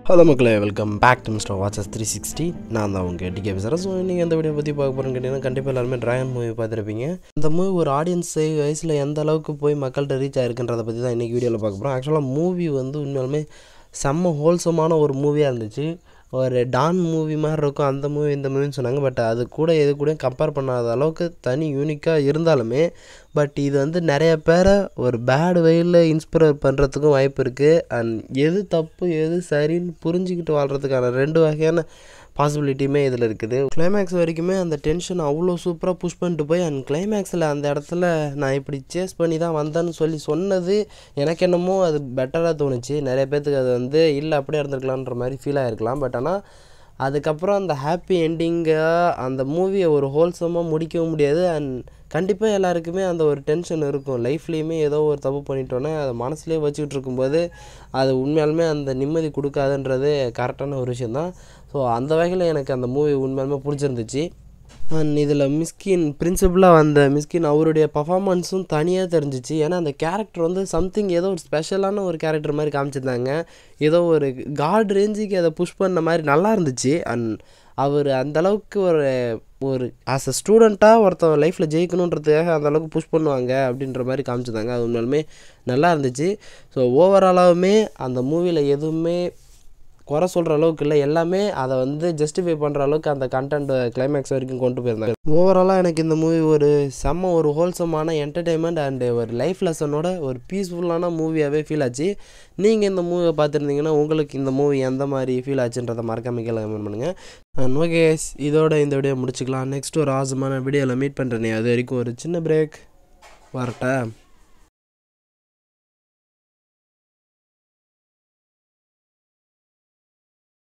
Hello மக்களே, welcome back to Mr watches 360. நான் தான் உங்கள் டிகே பேசுகிறேன். ஸோ நீங்கள் எந்த வீடியோ பற்றி பார்க்க போகிறேன்னு கேட்டிங்கன்னா, கண்டிப்பாக எல்லாருமே ட்ராகன் மூவி பார்த்துருப்பீங்க. இந்த மூவி ஒரு ஆடியன்ஸ் வயசில் எந்த அளவுக்கு போய் மக்கள்கிட்ட ரீச் ஆகிருக்குன்றதை பற்றி தான் இன்றைக்கி வீடியோவில் பார்க்க போகிறோம். ஆக்சுவலாக மூவி வந்து உண்மையாலுமே செம்ம ஹோல்சமான ஒரு மூவியாக இருந்துச்சு. ஒரு டான் மூவி மாதிரி இருக்கும் அந்த மூவி இந்த மூவின்னு சொன்னாங்க. பட் அது கூட எது கூட கம்பேர் பண்ணாத அளவுக்கு தனி யூனிக்காக இருந்தாலுமே பட் இது வந்து நிறைய பேரை ஒரு பேட் வேயில் இன்ஸ்பயர் பண்ணுறதுக்கும் வாய்ப்பு இருக்குது. அண்ட் எது தப்பு எது சரின்னு புரிஞ்சுக்கிட்டு வாழ்கிறதுக்கான ரெண்டு வகையான பாசிபிலிட்டியுமே இதில் இருக்குது. கிளைமேக்ஸ் வரைக்குமே அந்த டென்ஷன் அவ்வளோ சூப்பராக புஷ் பண்ணிட்டு போய் அண்ட் கிளைமேக்ஸில் அந்த இடத்துல நான் இப்படி சேஸ் பண்ணி தான் வந்தேன்னு சொன்னது எனக்கு என்னமோ அது பெட்டராக தோணுச்சு. நிறைய பேர்த்துக்கு அது வந்து இல்லை அப்படியே இருந்திருக்கலான்ற மாதிரி ஃபீல் ஆகிருக்கலாம். பட் ஆனால் அதுக்கப்புறம் அந்த ஹாப்பி எண்டிங்காக அந்த மூவியை ஒரு ஹோல்சமாக முடிக்கவும் முடியாது. அண்ட் கண்டிப்பாக எல்லாருக்குமே அந்த ஒரு டென்ஷன் இருக்கும். லைஃப்லேயுமே ஏதோ ஒரு தப்பு பண்ணிட்டோன்னே அதை மனசுலேயே வச்சுக்கிட்டு இருக்கும்போது அது உண்மையாலுமே அந்த நிம்மதி கொடுக்காதுன்றது கரெக்டான ஒரு விஷயந்தான். ஸோ அந்த வகையில் எனக்கு அந்த மூவி உண்மையாலுமே பிடிச்சிருந்துச்சு. அண்ட் இதில் மிஸ்கின் பிரின்சிபலாக வந்த மிஸ்கின் அவருடைய பர்ஃபார்மன்ஸும் தனியாக தெரிஞ்சிச்சு. ஏன்னா அந்த கேரக்டர் வந்து சம்திங் ஏதோ ஒரு ஸ்பெஷலான ஒரு கேரக்டர் மாதிரி காமிச்சிருந்தாங்க. ஏதோ ஒரு காட் ரேஞ்சுக்கு அதை புஷ் பண்ண மாதிரி நல்லா இருந்துச்சு. அண்ட் அவர் அந்தளவுக்கு ஒரு ஆஸ் அ ஸ்டூடெண்ட்டாக ஒருத்தன் லைஃப்பில் ஜெயிக்கணுன்றதுக்காக அந்தளவுக்கு புஷ் பண்ணுவாங்க அப்படின்ற மாதிரி காமிச்சிருந்தாங்க. அது உண்மையாலுமே நல்லா இருந்துச்சு. ஸோ ஓவராலாகவுமே அந்த மூவியில் எதுவுமே குறை சொல்கிற அளவுக்கு இல்லை, எல்லாமே அதை வந்து ஜஸ்டிஃபை பண்ணுற அளவுக்கு அந்த கண்டென்ட் கிளைமேக்ஸ் வரைக்கும் கொண்டு போயிருந்தாங்க. ஓவராலாக எனக்கு இந்த மூவி ஒரு செம்ம ஒரு ஹோல்சமான என்டர்டெயின்மெண்ட் அண்டு ஒரு லைஃப் லெசனோட ஒரு பீஸ்ஃபுல்லான மூவியாகவே ஃபீல் ஆச்சு. நீங்கள் இந்த மூவியை பார்த்துருந்தீங்கன்னா உங்களுக்கு இந்த மூவி எந்த மாதிரி ஃபீல் ஆச்சுன்றதை மறக்காம கீழே கமெண்ட் பண்ணுங்கள். ஓகே, இதோட இந்த வீடியோ முடிச்சுக்கலாம். நெக்ஸ்ட் ஒரு ஆசமான வீடியோவில் மீட் பண்ணுறேனே, அது வரைக்கும் ஒரு சின்ன பிரேக் வரட்டேன்.